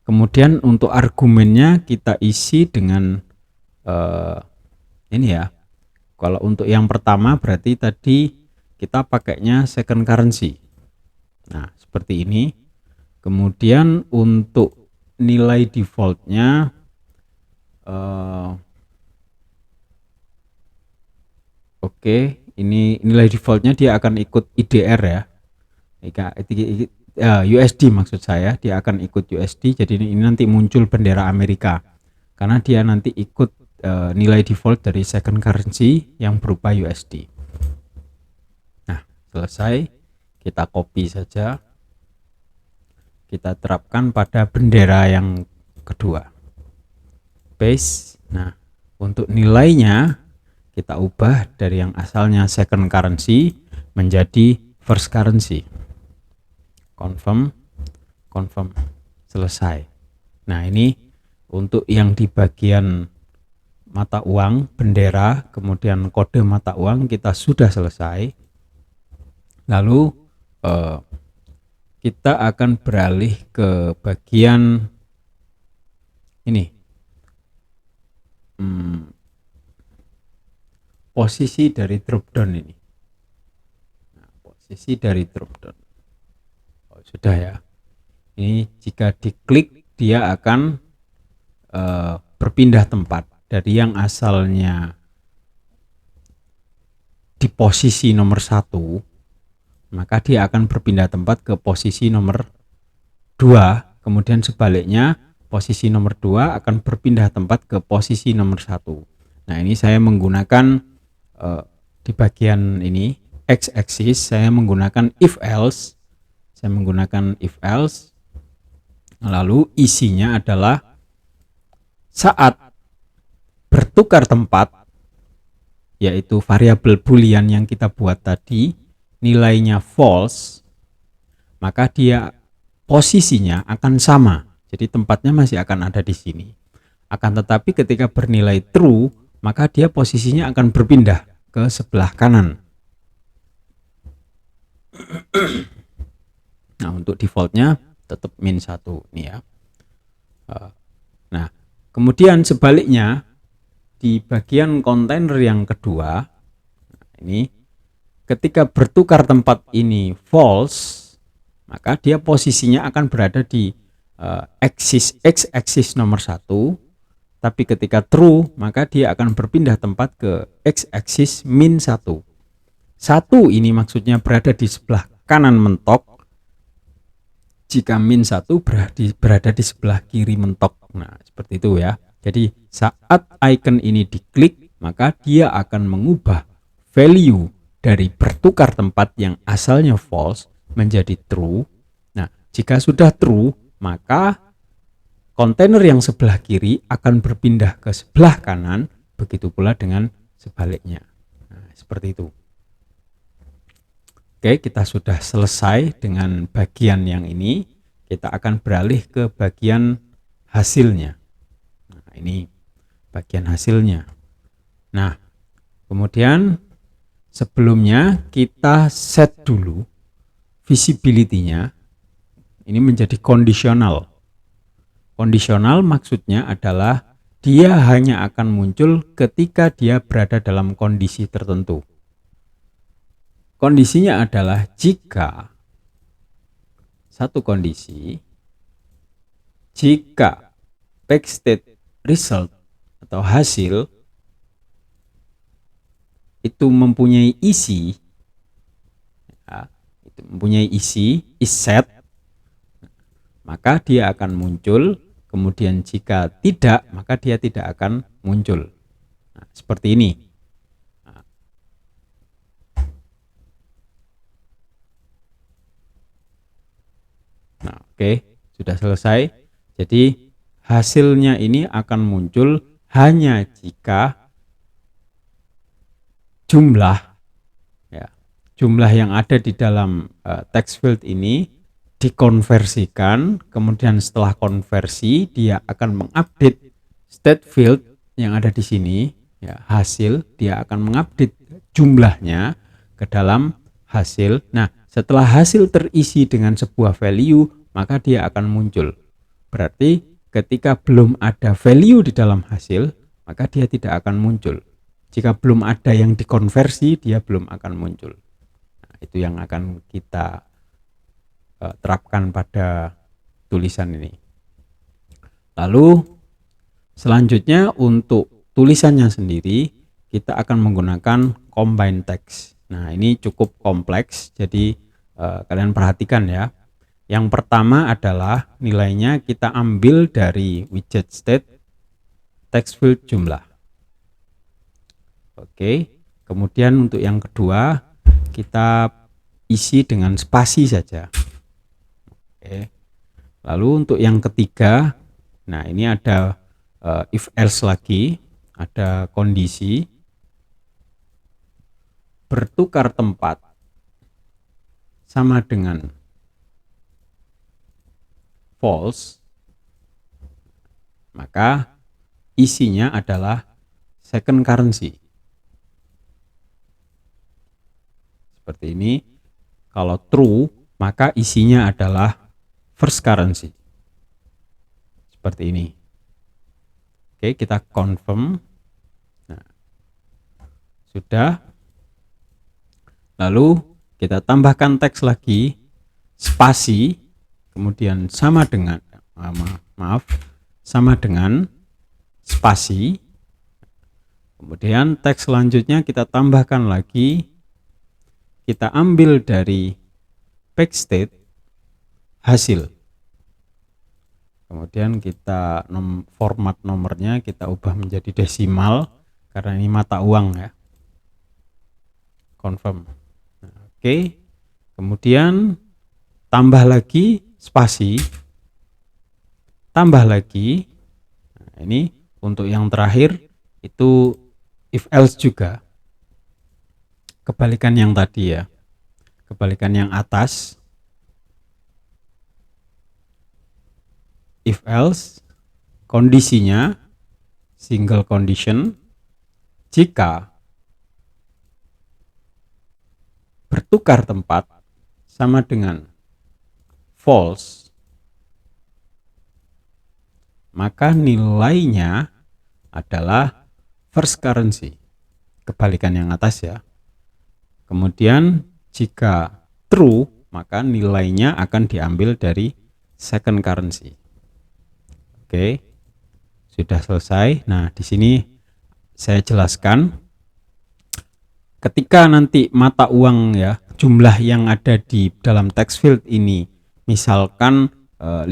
Kemudian untuk argumennya kita isi dengan ini ya. Kalau untuk yang pertama berarti tadi kita pakainya second currency. Nah, seperti ini. Kemudian untuk nilai defaultnya oke, ini nilai defaultnya dia akan ikut IDR ya. USD maksud saya, dia akan ikut USD. Jadi ini nanti muncul bendera Amerika karena dia nanti ikut nilai default dari second currency yang berupa USD. Nah, selesai. Kita copy saja. Kita terapkan pada bendera yang kedua. Paste. Nah, untuk nilainya kita ubah dari yang asalnya second currency menjadi first currency. Confirm, confirm, selesai. Nah, ini untuk yang di bagian mata uang, bendera, kemudian kode mata uang kita sudah selesai. Lalu kita akan beralih ke bagian ini. Posisi dari dropdown ini. Nah, posisi dari dropdown. Oh, sudah ya. Ini jika diklik dia akan berpindah tempat dari yang asalnya di posisi nomor 1, maka dia akan berpindah tempat ke posisi nomor 2. Kemudian sebaliknya posisi nomor 2 akan berpindah tempat ke posisi nomor 1. Nah, ini saya menggunakan di bagian ini x-axis saya menggunakan if else. Saya menggunakan if else. Lalu isinya adalah saat bertukar tempat, yaitu variabel boolean yang kita buat tadi nilainya false, maka dia posisinya akan sama. Jadi tempatnya masih akan ada di sini. Akan tetapi ketika bernilai true, maka dia posisinya akan berpindah ke sebelah kanan. Nah, untuk defaultnya tetap min 1 nih ya. Nah, kemudian sebaliknya di bagian kontainer yang kedua, ini ketika bertukar tempat ini false, maka dia posisinya akan berada di x-axis nomor 1. Tapi ketika true, maka dia akan berpindah tempat ke x-axis min 1. 1 ini maksudnya berada di sebelah kanan mentok. Jika min 1 berada di sebelah kiri mentok. Nah, seperti itu ya. Jadi saat icon ini diklik, maka dia akan mengubah value dari bertukar tempat yang asalnya false menjadi true. Nah, jika sudah true, maka kontainer yang sebelah kiri akan berpindah ke sebelah kanan, begitu pula dengan sebaliknya. Nah, seperti itu. Oke, kita sudah selesai dengan bagian yang ini. Kita akan beralih ke bagian hasilnya. Nah, ini bagian hasilnya. Nah, kemudian sebelumnya kita set dulu visibility-nya. Ini menjadi kondisional. Kondisional maksudnya adalah dia hanya akan muncul ketika dia berada dalam kondisi tertentu. Kondisinya adalah jika satu kondisi, jika backstate result atau hasil itu mempunyai isi, ya, itu mempunyai isi, is set, maka dia akan muncul. Kemudian jika tidak, maka dia tidak akan muncul. Nah, seperti ini. Nah, oke, sudah selesai. Jadi hasilnya ini akan muncul hanya jika jumlah yang ada di dalam text field ini dikonversikan, kemudian setelah konversi dia akan mengupdate state field yang ada di sini, ya, hasil, dia akan mengupdate jumlahnya ke dalam hasil. Nah, setelah hasil terisi dengan sebuah value, maka dia akan muncul. Berarti ketika belum ada value di dalam hasil, maka dia tidak akan muncul. Jika belum ada yang dikonversi, dia belum akan muncul. Nah, itu yang akan kita terapkan pada tulisan ini. Lalu selanjutnya untuk tulisannya sendiri, kita akan menggunakan combine text. Nah, ini cukup kompleks, jadi kalian perhatikan ya. Yang pertama adalah nilainya kita ambil dari widget state text field jumlah. Oke, kemudian untuk yang kedua kita isi dengan spasi saja. Oke. Lalu untuk yang ketiga, nah ini ada if else lagi, ada kondisi bertukar tempat sama dengan false, maka isinya adalah second currency. Seperti ini. Kalau true, maka isinya adalah first currency. Seperti ini. Oke, kita confirm. Nah, sudah. Lalu kita tambahkan teks lagi, spasi, kemudian sama dengan sama dengan spasi. Kemudian teks selanjutnya kita tambahkan lagi, kita ambil dari backstate hasil. Kemudian kita format nomornya kita ubah menjadi desimal karena ini mata uang ya. Confirm. Nah, oke. Kemudian tambah lagi spasi. Tambah lagi. Nah, ini untuk yang terakhir itu if else juga. Kebalikan yang tadi ya. Kebalikan yang atas. If else kondisinya single condition jika bertukar tempat sama dengan false, maka nilainya adalah first currency. Kebalikan yang atas ya. Kemudian jika true, maka nilainya akan diambil dari second currency. Oke, sudah selesai. Nah, di sini saya jelaskan. Ketika nanti mata uang ya, jumlah yang ada di dalam text field ini, misalkan 15,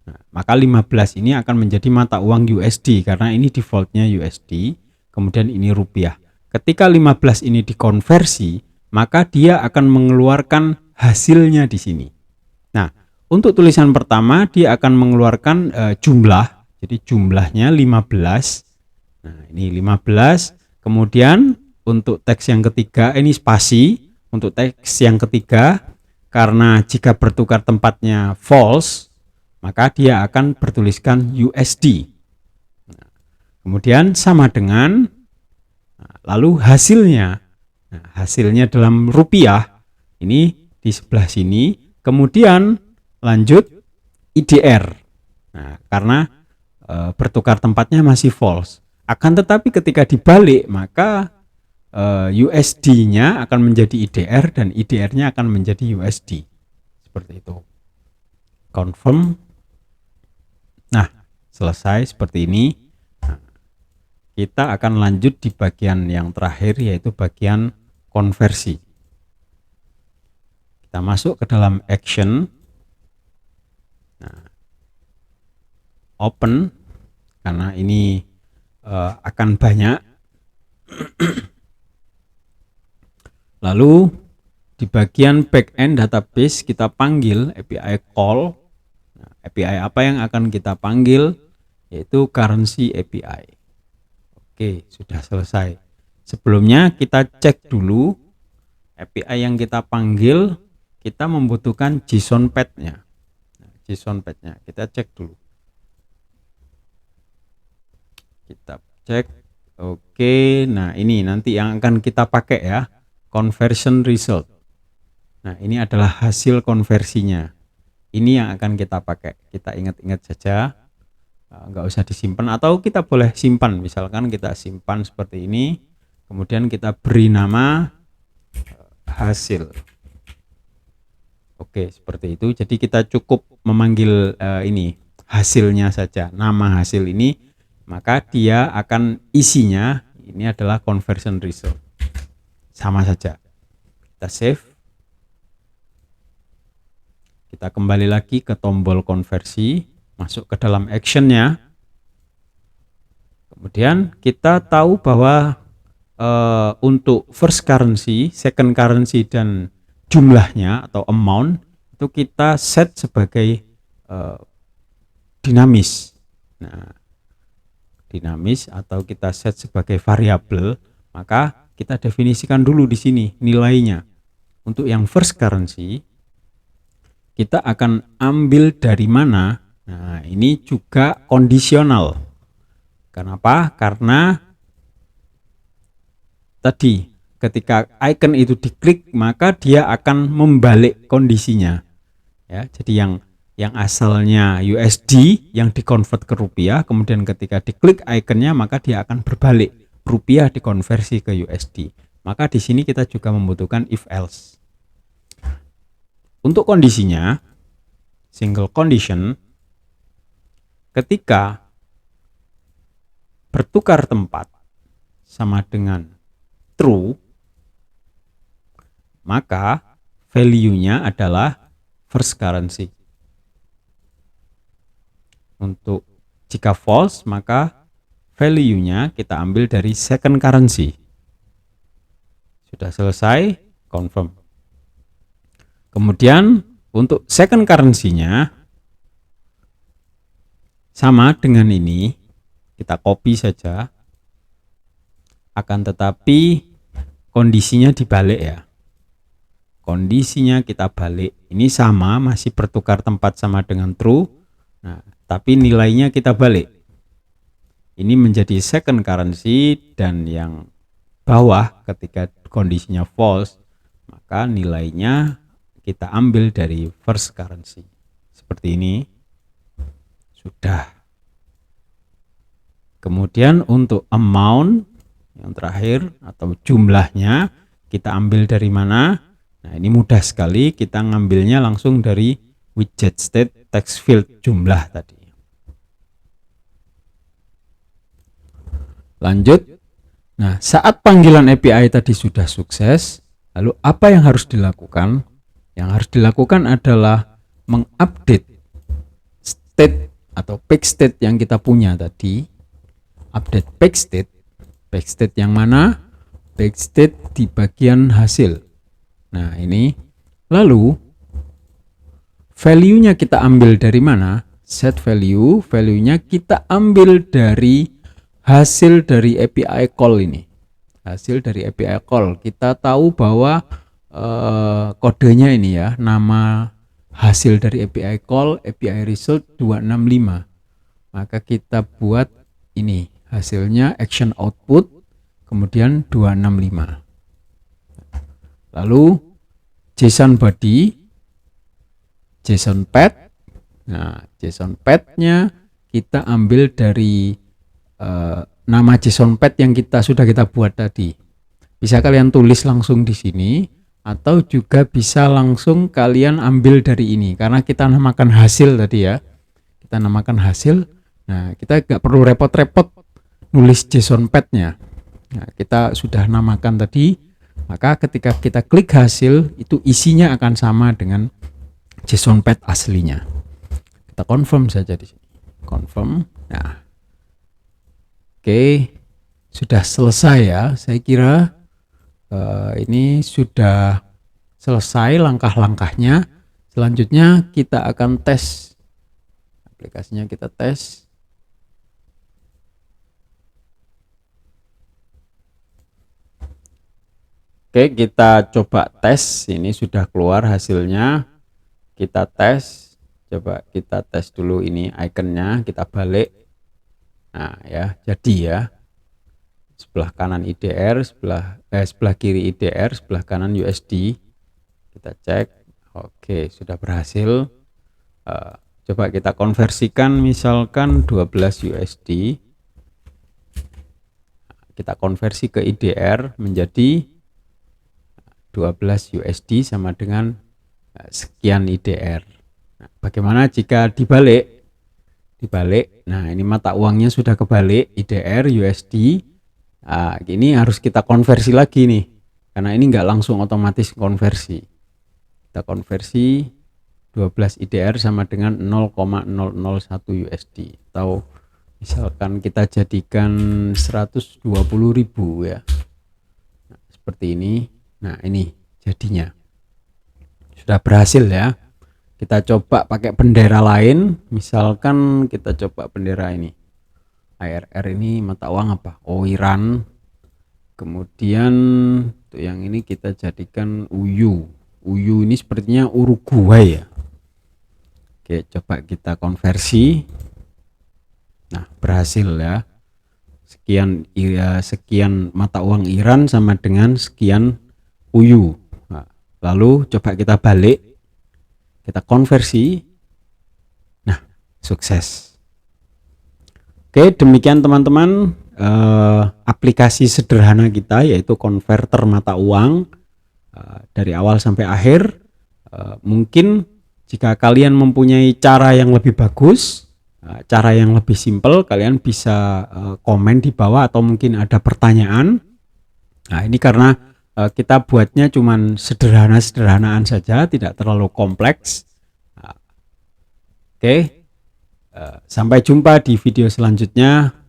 nah, maka 15 ini akan menjadi mata uang USD karena ini defaultnya USD, kemudian ini rupiah. ketika 15 ini dikonversi, maka dia akan mengeluarkan hasilnya di sini. Nah, untuk tulisan pertama dia akan mengeluarkan jumlah. Jadi jumlahnya 15. Nah, ini 15. Kemudian untuk teks yang ketiga ini spasi. Untuk teks yang ketiga, karena jika bertukar tempatnya false, maka dia akan bertuliskan USD. Nah, kemudian sama dengan, lalu hasilnya. Nah, hasilnya dalam rupiah, ini di sebelah sini. Kemudian lanjut IDR. Nah, karena bertukar tempatnya masih false. Akan tetapi ketika dibalik, maka USD-nya akan menjadi IDR dan IDR-nya akan menjadi USD. Seperti itu. Confirm. Nah, selesai seperti ini. Nah, kita akan lanjut di bagian yang terakhir, yaitu bagian konversi. Kita masuk ke dalam action. Nah, open, karena ini akan banyak. Lalu di bagian backend database kita panggil API call. Nah, API apa yang akan kita panggil? Yaitu currency API. Oke, sudah selesai. Sebelumnya kita cek dulu API yang kita panggil, kita membutuhkan JSON path-nya. Nah, JSON path-nya kita cek dulu. Kita cek. Oke, nah ini nanti yang akan kita pakai ya. Conversion result. Nah, ini adalah hasil konversinya. Ini yang akan kita pakai. Kita ingat-ingat saja, nggak usah disimpan, atau kita boleh simpan. Misalkan kita simpan seperti ini, kemudian kita beri nama hasil. Oke, seperti itu. Jadi kita cukup memanggil ini hasilnya saja, nama hasil ini, maka dia akan isinya ini adalah conversion result. Sama saja. Kita save. Kita kembali lagi ke tombol konversi, masuk ke dalam actionnya. Kemudian kita tahu bahwa untuk first currency, second currency, dan jumlahnya atau amount itu kita set sebagai dinamis. Nah, dinamis atau kita set sebagai variabel, maka kita definisikan dulu di sini nilainya. Untuk yang first currency, kita akan ambil dari mana? Nah, ini juga kondisional. Kenapa? Karena tadi ketika icon itu diklik, maka dia akan membalik kondisinya. Ya, jadi yang asalnya USD yang dikonvert ke rupiah, kemudian ketika diklik ikonnya, maka dia akan berbalik. Rupiah dikonversi ke USD. Maka di sini kita juga membutuhkan if else. Untuk kondisinya, single condition, ketika bertukar tempat sama dengan true, maka value-nya adalah first currency. Untuk jika false, maka value-nya kita ambil dari second currency. Sudah selesai, confirm. Kemudian untuk second currency-nya sama dengan ini, kita copy saja. Akan tetapi kondisinya dibalik ya. Kondisinya kita balik. Ini sama, masih bertukar tempat sama dengan true. Nah, tapi nilainya kita balik. Ini menjadi second currency, dan yang bawah ketika kondisinya false, maka nilainya kita ambil dari first currency. Seperti ini. Sudah. Kemudian untuk amount yang terakhir atau jumlahnya kita ambil dari mana? Nah, ini mudah sekali, kita ngambilnya langsung dari widget state text field jumlah tadi. Lanjut. Nah, saat panggilan API tadi sudah sukses, lalu apa yang harus dilakukan? Yang harus dilakukan adalah mengupdate state atau page state yang kita punya tadi. Update page state yang mana? backstage di bagian hasil. Nah, ini. Lalu value-nya kita ambil dari mana? Set value, value-nya kita ambil dari hasil dari API call ini. Hasil dari API call. Kita tahu bahwa kodenya ini ya, nama hasil dari API call, API result 265. Maka kita buat ini, hasilnya action output, kemudian 265. Lalu JSON body, JSON path. Nah, JSON path-nya kita ambil dari nama JSON path yang sudah kita buat tadi. Bisa kalian tulis langsung di sini, atau juga bisa langsung kalian ambil dari ini, karena kita namakan hasil tadi ya. Kita namakan hasil. Nah, kita nggak perlu repot-repot nulis JSON path-nya. Nah, kita sudah namakan tadi, maka ketika kita klik hasil, itu isinya akan sama dengan JSON path aslinya. Kita confirm saja di sini. Confirm. Nah, oke, sudah selesai ya. Saya kira ini sudah selesai langkah-langkahnya. Selanjutnya kita akan tes aplikasinya, kita tes. Oke, kita coba tes. Ini sudah keluar hasilnya. Kita tes. Coba kita tes dulu ini ikonnya, kita balik. Nah, ya, jadi ya. Sebelah kanan IDR, sebelah kiri IDR, sebelah kanan USD. Kita cek. Oke, sudah berhasil. Coba kita konversikan misalkan 12 USD. Kita konversi ke IDR menjadi 12 USD sama dengan sekian IDR. Nah, bagaimana jika dibalik? Nah, ini mata uangnya sudah kebalik, IDR USD. Nah, ini harus kita konversi lagi nih, karena ini nggak langsung otomatis konversi. Kita konversi 12 IDR sama dengan 0,001 USD, atau misalkan kita jadikan 120.000 ya. Nah, seperti ini. Nah, ini jadinya sudah berhasil ya. Kita coba pakai bendera lain, misalkan kita coba bendera ini, ARR ini mata uang apa? Oh, Iran. Kemudian untuk yang ini kita jadikan UU. UU ini sepertinya Uruguay ya. Oke, coba kita konversi. Nah, berhasil ya. Sekian mata uang Iran sama dengan sekian UU. Nah, lalu coba kita balik, kita konversi. Nah, sukses. Oke, demikian teman-teman aplikasi sederhana kita, yaitu konverter mata uang dari awal sampai akhir. Mungkin jika kalian mempunyai cara yang lebih bagus, cara yang lebih simpel, kalian bisa komen di bawah, atau mungkin ada pertanyaan. Nah, ini karena kita buatnya cuman sederhana-sederhanaan saja, tidak terlalu kompleks. Oke, sampai jumpa di video selanjutnya.